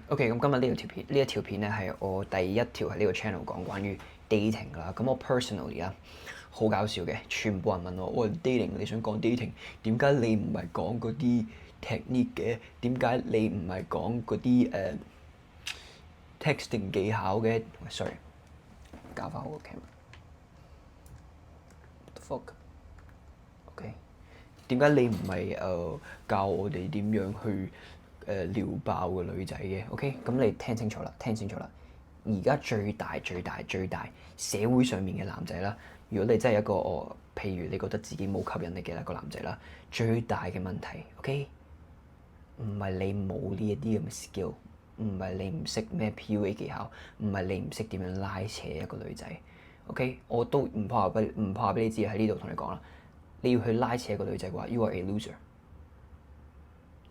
OK，咁今日呢一條片咧係我第一條喺呢個 channel 講關於 dating 啦。咁我 personally 啊，好搞笑嘅，全部人問我：喂，dating 你想講 dating，點解你唔係講嗰啲 technique 嘅？點解你唔係講嗰啲texting 技巧嘅？Sorry，搞翻好個 camera。What the fuck？OK，點解你唔係教我哋點樣去撩爆個女仔嘅 ？OK，咁你聽清楚啦，聽清楚啦。而家最大社會上面嘅男仔啦，如果你真係一個譬如你覺得自己冇吸引力嘅一個男仔啦，最大嘅問題 OK，唔係你冇呢一啲咁嘅 skill， 唔係你唔識咩 PUA 技巧，唔係你唔識點樣拉扯一個女仔 OK， 我都唔怕俾你知喺呢度同你講啦，你要去拉扯一個女仔嘅話 ，you are a loser。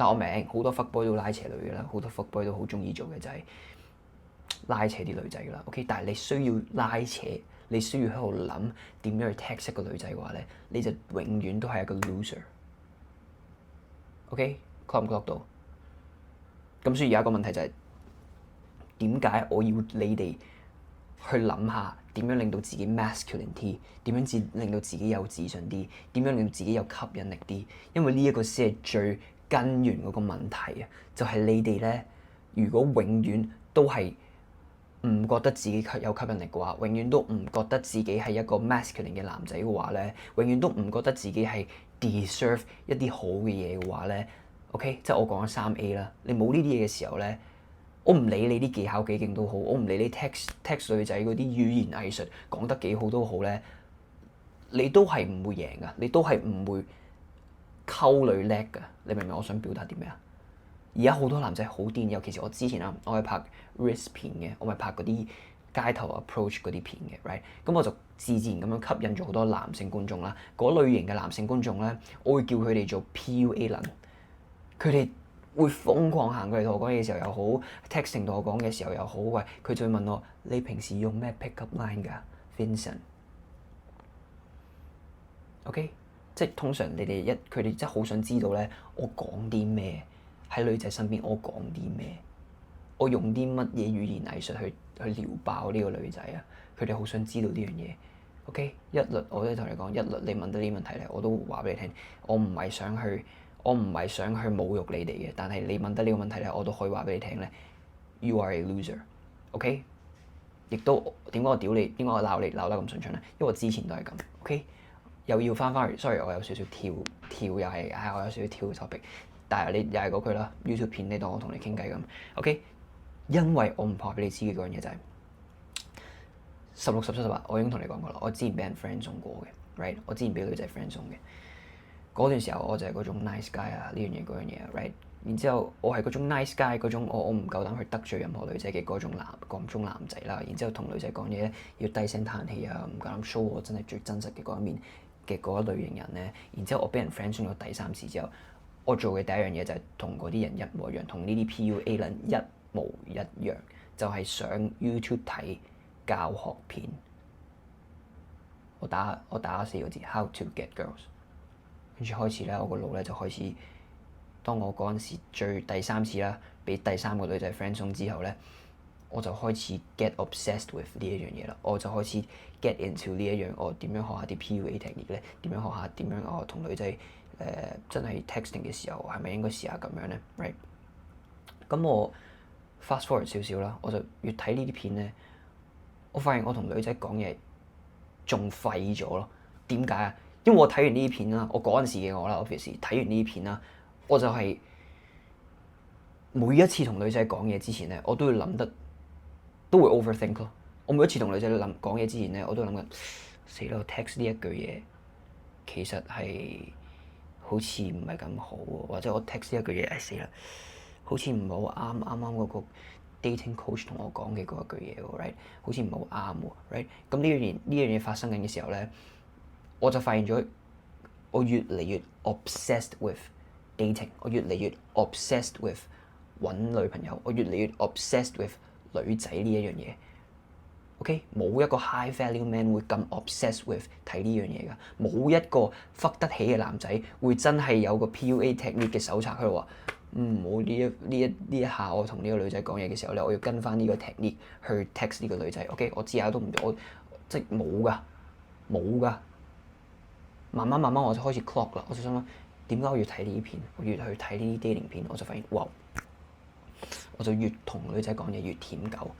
但我明好多 fuckboy 都拉扯女嘅啦，好多 fuckboy 都好中意做嘅就係拉扯啲女仔噶啦，OK？但係你需要拉扯，你需要喺度諗點樣去 text 一個女仔嘅話咧，你就永遠都係一個 loser。OK？ 覺唔覺到？咁所以有一個問題就係點解我要你哋去諗下點樣令到自己 masculine 啲，點樣令到自己有自信啲，點樣令到自己有吸引力啲？因為呢一個先係最根源嗰個問題啊，就係你哋咧，如果永遠都係唔覺得自己有吸引力嘅話，永遠都唔覺得自己係一個 masculine 嘅男仔嘅話咧，永遠都唔覺得自己係 deserve 一啲好嘅嘢嘅話咧 ，OK， 即係我講咗3A 啦，你冇呢啲嘢嘅時候咧，我唔理你啲技巧幾勁都好，我唔理你 text 女仔嗰啲語言藝術講得幾好都好咧，你都係唔會贏噶，你都係唔會溝女叻噶，你明唔明我想表達啲咩啊？而家好多男仔好癲，尤其是我之前啊，我係拍 Reels 片嘅，我咪拍嗰啲街頭 approach 嗰啲片嘅 ，right？咁我就自然咁樣吸引咗好多男性觀眾啦。嗰類型嘅男性觀眾咧，我會叫佢哋做 PUA 撚，佢哋會瘋狂行過嚟同我講嘢嘅時候又好 ，texting 同我講嘅時候又好，喂，佢就會問我：你平時用咩 pickup line 㗎 ，Vincent？OK？即係通常佢哋真係好想知道咧，我講啲咩喺女仔身邊，我講啲咩，我用啲乜嘢語言藝術去撩爆呢個女仔啊！佢哋好想知道呢樣嘢。OK， 一律我都同你講，一律你問到呢啲問題咧，我都話俾你聽，我唔係想去侮辱你哋嘅，但係你問得呢個問題咧，我都可以話俾你聽咧 ，you are a loser。OK， 亦都點解我屌你？點解我鬧你鬧得咁順暢咧？因為我之前都係咁。OK。又要翻去 sorry， 我有少少跳又係，我有少少跳 topic， 但係你又係嗰句啦 ，YouTube 片你當我同你傾偈咁 ，OK？ 因為我唔怕俾你知嘅嗰樣嘢就係16、17、18，我已經同你講過啦，我之前俾人 friend 送過嘅 ，right？ 我之前俾女仔 friend 送嘅，嗰段時候我就係嗰種 nice guy 啊，呢樣嘢嗰樣嘢 right？ 然之後我係嗰種 nice guy 嗰種，我唔夠膽去得罪任何女仔嘅嗰種男仔啦。然之後同女仔講嘢咧，要低聲嘆氣啊，唔夠膽 show 我真係最真實嘅嗰一面嘅嗰一類型人咧。然之後我俾人 friend 送咗第3次之後，我做嘅第一樣嘢就係同嗰啲人一模一樣，同呢啲 PUA 撚一模一樣，就係上 YouTube 睇教學片。我打4個字 How to get girls， 跟住開始咧，我個腦咧就開始。當我嗰陣時第3次啦，俾第3個女仔 friend 送之後咧，我就開始 get obsessed with 呢一樣嘢啦。我就開始 get into 呢一樣，我點樣學下啲 PUA technique 咧？點樣學下點樣同女仔真係 texting 嘅時候係咪應該試下咁樣咧 ？Right？ 咁我 fast forward 少少啦，我就越睇呢啲片咧，我發現我同女仔講嘢仲廢咗咯。點解啊？因為我睇完呢啲片啦，我嗰陣時嘅我啦，obviously 睇完呢啲片啦。我就係每一次同女仔講嘢之前咧，我都會諗得，都會 overthink 咯。我每一次同女仔講嘢之前咧，我都諗緊死啦，我 text 呢一句嘢其實係好似唔係咁好喎，或者我 text 呢一句嘢死啦，好似唔係好啱嗰個 dating coach 同我講嘅嗰一句嘢喎 ，right？ 好似唔係好啱喎 ，right？ 咁呢樣嘢發生緊嘅時候咧，我就發現咗我越嚟越 obsessed with dating， 我越嚟越 obsessed with 揾女朋友，我越嚟越 obsessed with 女仔呢一樣嘢。OK， 冇一個 high value man 會咁 obsessed with 睇呢樣嘢㗎，冇一個 fuck 得起嘅男仔會真係有個 PUA technique 嘅手冊喺度話，冇呢一下我同呢個女仔講嘢嘅時候咧，我要跟翻呢個 technique 去 text 呢個女仔。OK， 我之後都唔我即係冇噶。慢慢我就開始 clock 啦，我就想諗點解我要睇呢啲片？我越去睇呢啲 dating 片，我就發現哇，我就越同女仔講嘢越舔狗，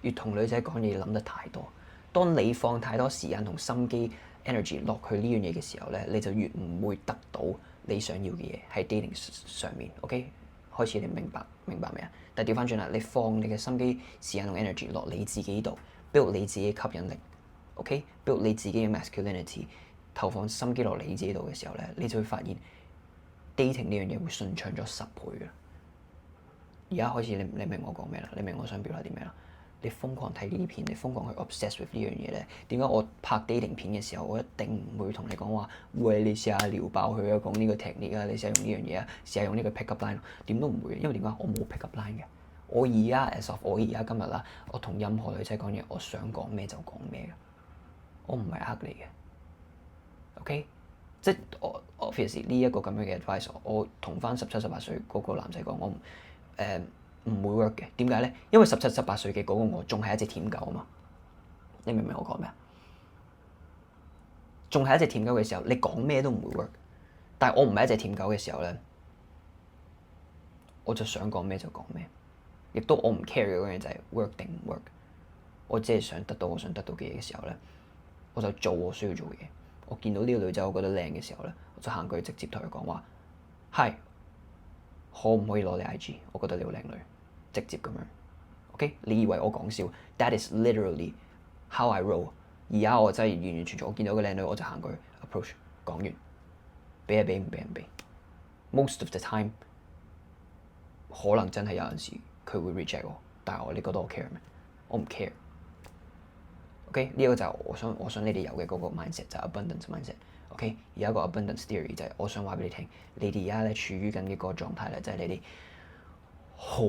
越同女仔講嘢諗得太多。當你放太多時間同心機 energy 落去呢樣嘢嘅時候咧，你就越唔會得到你想要嘅嘢喺 dating 上面。OK， 開始你明白未啊？但係調翻轉啦，你放你嘅心機、時間同 energy 落你自己度 ，build 你自己吸引力。OK，build 你自己嘅 masculinity。投放心機落你自己度嘅時候咧，你就會發現 dating 呢樣嘢會順暢咗10倍嘅。而家開始你明我講咩啦？你明我想表達啲咩啦？你瘋狂睇呢啲片，你瘋狂去 obsess with 呢樣嘢咧，點解我拍 dating 片嘅時候，我一定唔會同你講話，喂，你試下撩爆佢啊，講呢個 technique 啊，你試下用呢樣嘢啊，試下用呢個 pick up line， 點都唔會嘅，因為點解？我冇 pick up line 嘅。我而家 as of 我而家今日啦，我同任何女仔講嘢，我想講咩就講咩嘅，我唔係呃你嘅。OK， 即係我 obviously 呢一個咁樣嘅 advice， 我同翻17、18歲嗰個男仔講，我唔會 work 嘅。點解咧？因為17、18歲嘅嗰個我仲係一隻舔狗啊嘛。你明唔明我講咩啊？仲係一隻舔狗嘅時候，你講咩都唔會 work。但係我唔係一隻舔狗嘅時候咧，我就想講咩就講咩，亦都我唔 care 嘅嗰樣就係 work 定唔 work。我只係想得到我想得到嘅嘢嘅時候咧，我就做我需要做嘅嘢。我見到呢個女仔，我覺得靚嘅時候咧，我就行過去直接同佢講話：Hi，可唔可以攞你 IG？ 我覺得你好靚女，直接咁樣。OK， 你以為我講笑 ？That is literally how I roll。而家我真係完完全全，我見到個靚女我就行過去 approach， 講完，俾就俾，唔俾唔俾。Most of the time， 可能真係有陣時佢會 reject 我，但係你覺得我 care 咩？我唔 care。OK， 呢個就係我想你哋有嘅嗰個 mindset， 就係 abundance mindset。OK， 而家個 abundance theory 就係我想話俾你聽，你哋而家咧處於緊嘅嗰個狀態咧，就係你哋好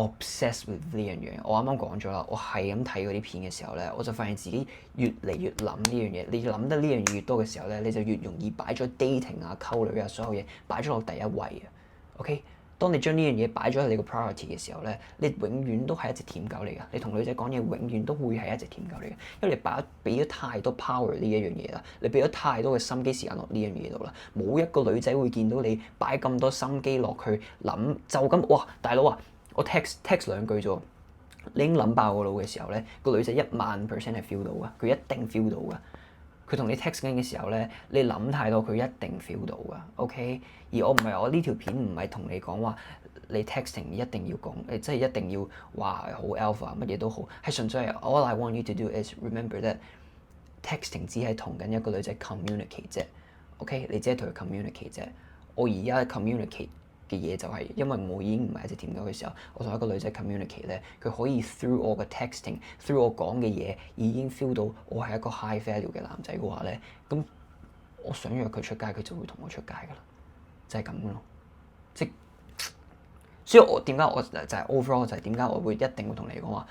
obsessed with 呢樣嘢。我啱啱講咗啦，我係咁睇嗰啲片嘅時候咧，我就發現自己越嚟越諗呢樣嘢。你諗得呢樣嘢越多嘅時候咧，你就越容易擺咗 dating 啊、溝女啊所有嘢擺咗落第一位啊。OK。當你將呢樣嘢擺咗喺你個 priority 嘅時候咧，你永遠都係一隻舔狗嚟㗎。你同女仔講嘢，永遠都會係一隻舔狗嚟嘅，因為你俾咗太多 power 呢一樣嘢啦，你俾咗太多嘅心機時間落呢樣嘢度啦。冇一個女仔會見到你擺咁多心機落去諗，就咁哇，大佬啊，我 text 兩句啫，你已經諗爆個腦嘅時候咧，個女仔10000% 係 feel 到㗎，佢一定 feel 到㗎。佢同你 text 緊嘅時候咧，你諗太多，佢一定 feel 到㗎。OK， 而我唔係我呢條片唔係同你講話，你 texting 一定要講，即係一定要話好 alpha 乜嘢都好，係純粹係 all I want you to do is remember that texting 只係同緊一個女仔 communicate 啫。OK， 你只係同佢 communicate 啫。我而家 communicate嘅嘢就係因為我已經唔係一隻舔狗嘅時候，我同一個女仔 communicate 咧，佢可以 through 我嘅 texting，through 我講嘅嘢已經 feel 到我係一個 high value 嘅男仔嘅話咧，咁我想約佢出街，佢就會同我出街噶啦，就係咁咯。即所以我點解我就係 overall 就係點解我會一定會同你講話，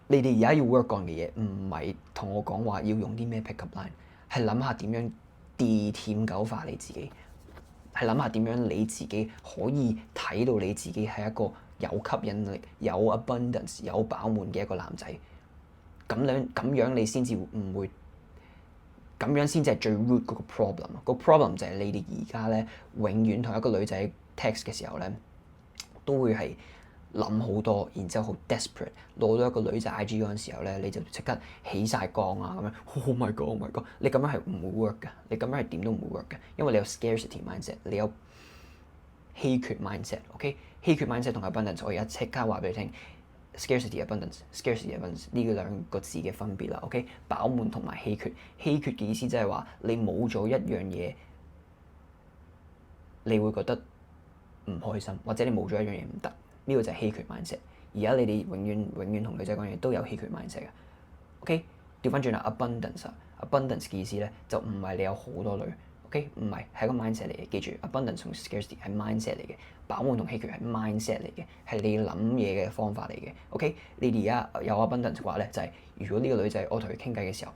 你哋而家要 work on 嘅嘢唔係同我講話要用啲咩 pick up line， 係諗下點樣 舔狗化你自己。係諗下點樣你自己可以睇到你自己係一個有吸引力、有 abundance、有飽滿嘅一個男仔。咁樣你先至唔會，咁樣先至係最 root 嗰個 problem。個 problem 就係你哋而家咧，永遠同一個女仔 text 嘅時候咧，都會係諗好多，然之後好 desperate。攞到一個女仔 IG 嗰陣時候咧，你就即刻起晒槓啊咁樣。Oh my god！Oh my god！你咁樣係唔會 work 㗎，你咁樣係點都唔會 work 㗎，因為你有 scarcity mindset， 你有稀缺 mindset。OK， 稀缺 mindset 同 abundance， 我而家即刻話俾你聽 scarcity abundance 呢兩個字嘅分別啦。OK， 飽滿同埋稀缺。稀缺嘅意思即係話你冇咗一樣嘢，你會覺得唔開心，或者你冇咗一樣嘢唔得。呢個就係稀缺 mindset。而家你哋永遠同女仔講嘢都有稀缺 mindset 嘅。OK， 調翻轉啦 ，abundance 嘅意思咧就唔係你有好多女。OK， 唔係，係一個 mindset 嚟嘅。記住 abundance 同 scarcity 係 mindset 嚟嘅，飽滿同稀缺係 mindset 嚟嘅，係你諗嘢嘅方法嚟嘅。OK， 你哋而家有 abundance 嘅話咧，就係如果呢個女仔我同佢傾偈嘅時候，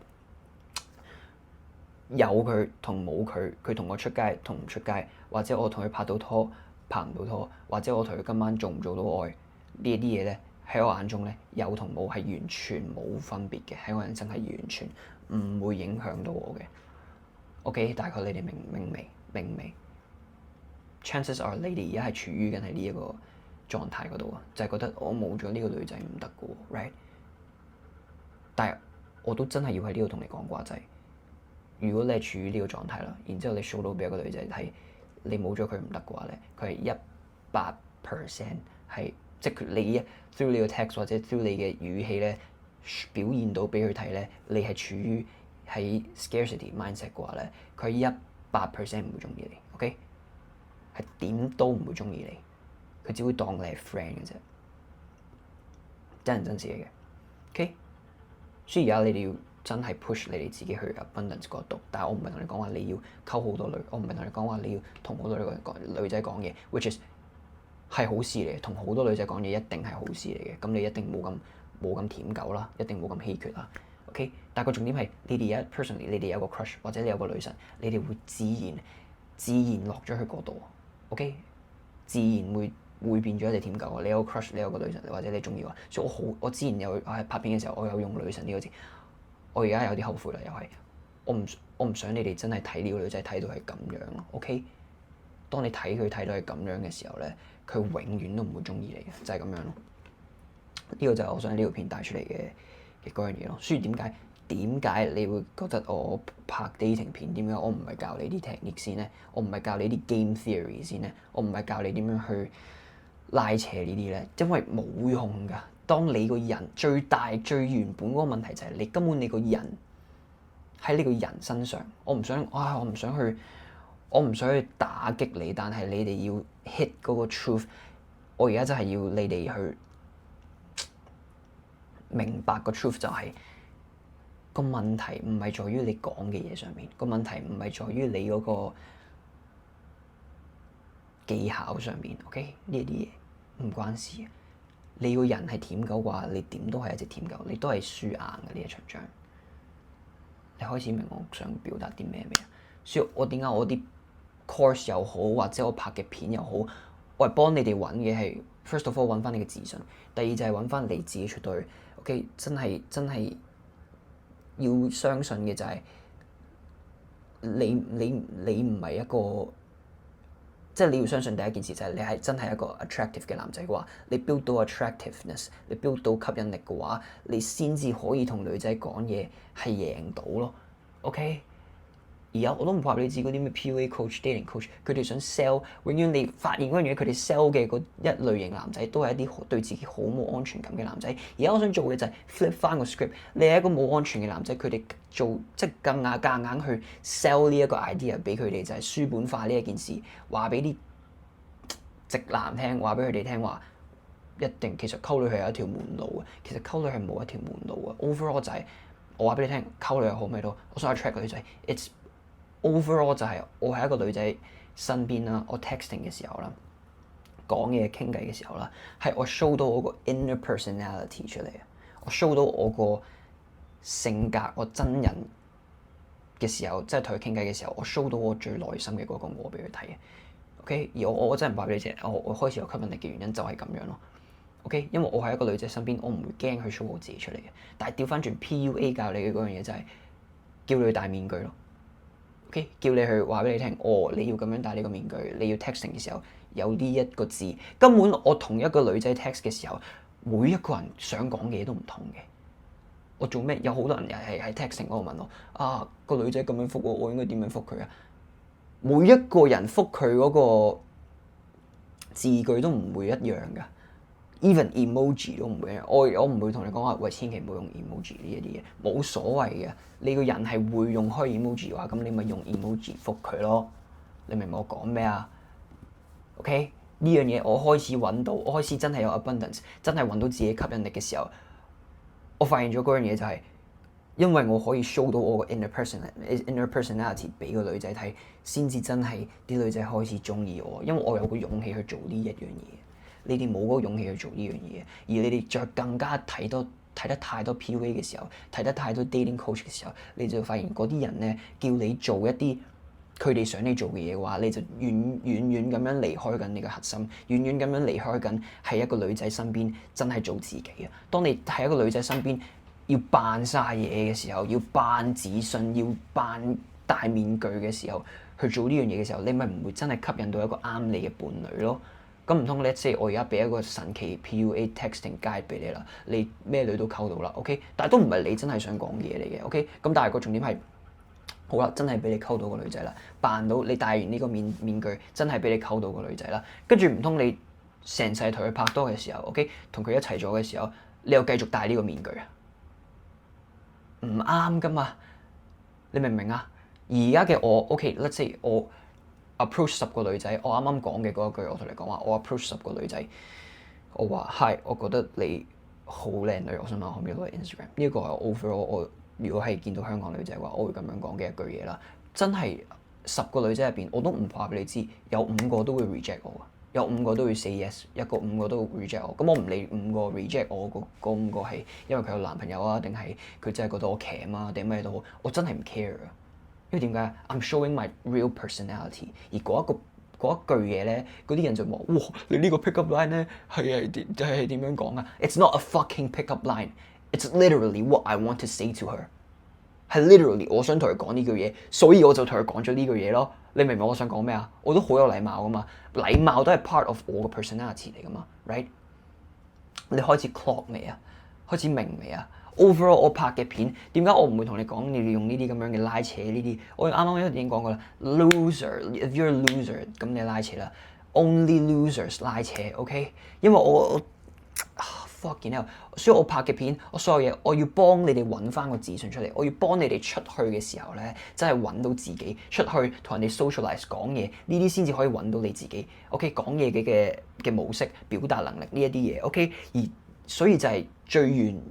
有佢同冇佢，佢同我出街同唔出街，或者我同佢拍到拖拍唔到拖，或者我同佢今晚做唔做到愛呢一啲嘢咧，喺我眼中咧有同冇係完全冇分別嘅，喺我人生係完全唔會影響到我嘅。OK， 大概你哋明未？Chances are 你哋而家係處於緊喺呢一個狀態嗰度啊，就係覺得我冇咗呢個女仔唔得嘅喎 ，right？ 但係我都真係要喺呢度同你講啩，就係如果你係處於呢個狀態啦，然之後你 show 到俾一個女仔睇，你冇咗佢唔得嘅話咧，佢係100%係即係你 through 你個 text 或者 through 你嘅語氣咧表現到俾佢睇咧，你係處於喺 scarcity mindset 嘅話咧，佢100%唔會中意你 ，OK？ 係點都唔會中意你，佢只會當你係 friend 嘅啫，真人真事嚟嘅 ，OK？ 所以而家你哋要真係 push 你哋自己去 abundance 嗰度，但係我唔係同你講話你要溝好多女，我唔係同你講話你要同好多女仔講嘢 ，which is 係好事嚟嘅，同好多女仔講嘢一定係好事嚟嘅，咁你一定冇咁舔狗啦，一定冇咁稀缺啦 ，OK？ 但係個重點係你哋而家 personally 你哋有個 crush 或者你有個女神，你哋會自然落咗去嗰度 ，OK？ 自然會變咗一隻舔狗啊！你有個 crush， 你有個女神，或者你中意我，所以我之前有喺拍片嘅時候，我有用女神呢個字。我而家有啲後悔啦，又係我唔想你哋真係睇呢個女仔睇到係咁樣咯。OK， 當你睇佢睇到係咁樣嘅時候咧，佢永遠都唔會中意你嘅，就係咁樣咯。呢個就係我想喺呢條片帶出嚟嘅嗰樣嘢咯。所以點解你會覺得我拍 dating 片點解我唔係教你啲 technique 先咧？我唔係教你啲 game theory 先咧？我唔係教你點樣去拉扯呢啲咧？因為冇用㗎。當你個人最大最原本嗰個問題就係你根本你個人喺你個人身上，我唔想去打擊你，但係你哋要 hit 嗰個 truth。我而家真係要你哋去明白個 truth 就係個問題唔係在於你講嘅嘢上面，個問題唔係在於你嗰個技巧上面。OK， 呢啲嘢唔關事。你個人係舔狗嘅話，你點都係一隻舔狗，你都係輸硬嘅呢一場仗。你開始明我想表達啲咩未啊？所以我點解我啲 course 又好，或者我拍嘅片又好，我係幫你哋揾嘅係 first of all 揾翻你嘅自信，第二就係揾翻你自己出到去。OK， 真係要相信嘅就係你唔係一個。即係你要相信第一件事就係你係真係一個 attractive 嘅男仔嘅話，你 build 到 attractiveness， 你 build 到吸引力嘅話，你先至可以同女仔講嘢係贏到咯。OK， 而家我都唔怕你知嗰啲咩 PUA coach、dating coach， 佢哋想 sell， 永遠你發現嗰樣嘢，佢哋 sell 嘅嗰一類型男仔都係一啲對自己好冇安全感嘅男仔。而家我想做嘅就係 flip 翻個 script， 你係一個冇安全嘅男仔，佢哋做即係夾硬去 sell 呢一個 idea 俾佢哋，就係書本化呢一件事，話俾啲直男聽，話俾佢哋聽話，一定其實溝女係有一條門路嘅，其實溝女係冇一條門路嘅。overall 就係我話俾你聽，溝女又好咩都，我想 attract 個女仔。It's overall 就係我喺一個女仔身邊啦，我 texting 嘅時候啦，講嘢傾偈嘅時候啦，係我 show 到我個 inner personality 出嚟啊，我 show 到我個性格，我真人嘅時候，即係同佢傾偈嘅時候，我 show 到我最內心嘅嗰個我俾佢睇嘅。OK， 而我真係唔話俾你知，我開始有吸引力嘅原因就係咁樣咯。OK， 因為我喺一個女仔身邊，我唔會驚去 show 我自己出嚟嘅。但係調翻轉 PUA 教你嘅嗰樣嘢就係叫你去戴面具咯。OK， 叫你去話俾你聽，你要咁樣戴呢個面具，你要 texting 嘅時候有呢一個字。根本我同一個女仔 text 嘅時候，每一個人想講嘅嘢都唔同嘅。我做咩？有好多人又係喺 texting 嗰度問我，個女仔咁樣覆我應該點樣覆佢啊？每一個人覆佢嗰個字句都唔會一樣㗎。Even emoji 都唔會一樣。我唔會同你講話，喂，千祈唔好用 emoji 呢一啲嘢，冇所謂嘅。你個人係會用開 emoji 嘅話，咁你咪用 emoji 覆佢咯。你明唔明我講咩啊 ？OK， 呢樣嘢我開始揾到，我開始真係有 abundance， 真係揾到自己吸引力嘅時候，我發現咗嗰樣嘢就係，因為我可以 show 到我個 inner personality 俾個女仔睇，先至真係啲女仔開始中意我，因為我有個勇氣去做呢一樣嘢。你哋冇嗰個勇氣去做呢樣嘢，而你哋再更加睇得太多 PUA 嘅時候，睇得太多 dating coach 嘅時候，你就發現嗰啲人咧叫你做一啲佢哋想你做嘅嘢嘅話，你就遠遠咁樣離開緊你嘅核心，遠遠咁樣離開緊喺一個女仔身邊真係做自己啊！當你喺一個女仔身邊要扮晒嘢嘅時候，要扮自信，要扮戴面具嘅時候，去做呢樣嘢嘅時候，你咪唔會真係吸引到一個啱你嘅伴侶咯。咁唔通 let's say 我而家俾一個神奇 PUA texting guide 俾你啦，你咩女都溝到啦 ，OK？ 但係都唔係你真係想講嘅嘢嚟嘅 ，OK？ 咁但係個重點係，好啦，真係俾你溝到個女仔啦，扮到你戴完呢個面具，真係俾你溝到個女仔啦，跟住唔通你成世同佢拍拖嘅時候 ，OK？ 同佢一齊咗嘅時候，你又繼續戴呢個面具啊？唔啱噶嘛？你明唔明啊？而家嘅我 ，OK，let's say 我 approach 10個女仔，我啱啱講嘅嗰一句，我同你講話，我 approach 10個女仔，我話 Hi，我覺得你好靚女，我想問可唔可以攞 Instagram？ 呢個係 overall 我如果係見到香港女仔嘅話，我會咁樣講嘅一句嘢啦。真係10個女仔入邊，我都唔怕俾你知，有5個都會 reject 我，有5個都會 say yes， 5個都會 reject 我。咁我唔理5個 reject 我嗰5個係因為佢有男朋友啊，定係佢真係覺得我鉗啊，定咩都好，我真係唔 care 啊。因為點解 I'm showing my real personality， 而嗰一句嘢咧，嗰啲人就話：哇，你呢個 pick up line 咧係點樣講啊？It's not a fucking pick up line， it's literally what I want to say to her。係 literally 我想同佢講呢句嘢，所以我就同佢講咗呢句嘢咯。你明唔明我想講咩啊？我都好有禮貌噶嘛，禮貌都係 part of 我嘅 personality 嚟噶嘛 ，right？ 你開始 clock 未啊？開始明未啊？Overall 我拍嘅片，點解我唔會同你講你用呢啲咁樣嘅拉扯呢啲？我啱啱已經講過啦 ，loser，if you're a loser， 咁你拉扯啦 ，only losers 拉扯，OK？ 因為我fucking hell，所以我拍嘅片，我所有嘢，我要幫你哋揾翻個自信出嚟，我要幫你哋出去嘅時候咧，真係揾到自己，出去同人哋 socialize 講嘢，呢啲先至可以揾到你自己。OK， 講嘢嘅模式、表達能力呢一啲嘢，OK， 而所以就係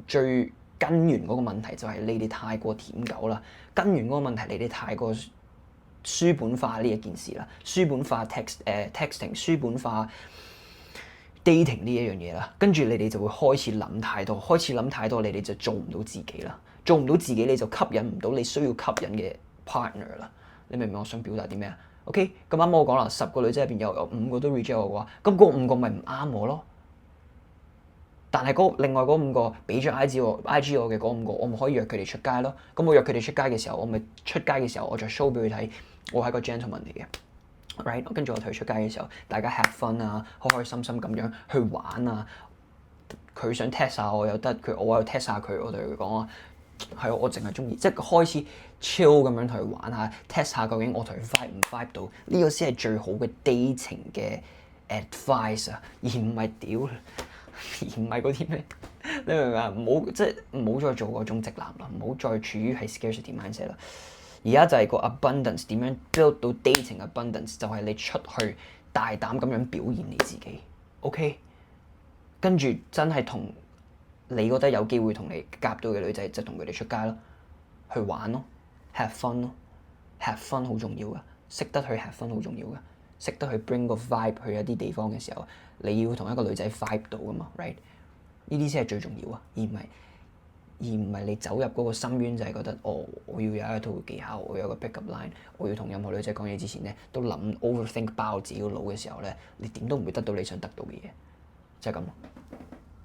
最根源嗰個問題就係你哋太過舔狗啦，根源嗰個問題你哋太過書本化呢一件事啦，書本化 texting， 書本化 dating 呢一樣嘢啦，跟住你哋就會開始諗太多，你哋就做唔到自己啦，做唔到自己你就吸引唔到你需要吸引嘅 partner 啦，你明唔明我想表達啲咩啊 ？OK， 咁啱我講啦，10個女仔入邊有5個都 reject 我嘅話，咁嗰5個咪唔啱我咯。但係另外嗰5個俾咗 IG 我嘅嗰5個，我咪可以約佢哋出街咯。咁我約佢哋出街嘅時候，我咪出街嘅時候，我就 show 俾佢睇，我係個 gentleman 嚟嘅 ，right？ 跟住我同佢出街嘅時候，大家 have fun 啊，開開心心咁樣去玩啊。佢想 test 下我又得，我又 test 下佢，我同佢講啊，係我淨係中意，即係開始 chill 咁樣同佢玩下 ，test 下究竟我同佢 vibe 唔 vibe 到，呢個先係最好嘅 dating 嘅 advice 啊，而唔係屌。而唔係嗰啲咩，你明唔明啊？唔好再做嗰種直男啦，唔好再處於係 scarcity mindset 啦。而家就係個 abundance 點樣 build 到 dating abundance， 就係你出去大膽咁樣表現你自己，OK？ 跟住真係同你覺得有機會同你夾到嘅女仔，就同佢哋出街咯，去玩咯 ，have fun 咯 ，have fun 好重要噶，識得去 have fun 好重要噶。識得去 bring 個 vibe 去一啲地方嘅時候，你要同一個女仔 vibe 到噶嘛 ，right？ 呢啲先係最重要啊，而唔係你走入嗰個深淵就係覺得我要有一套技巧，我有個 pick up line， 我要同任何女仔講嘢之前咧都諗 overthink 爆自己個腦嘅時候咧，你點都唔會得到你想得到嘅嘢，就係咁咯。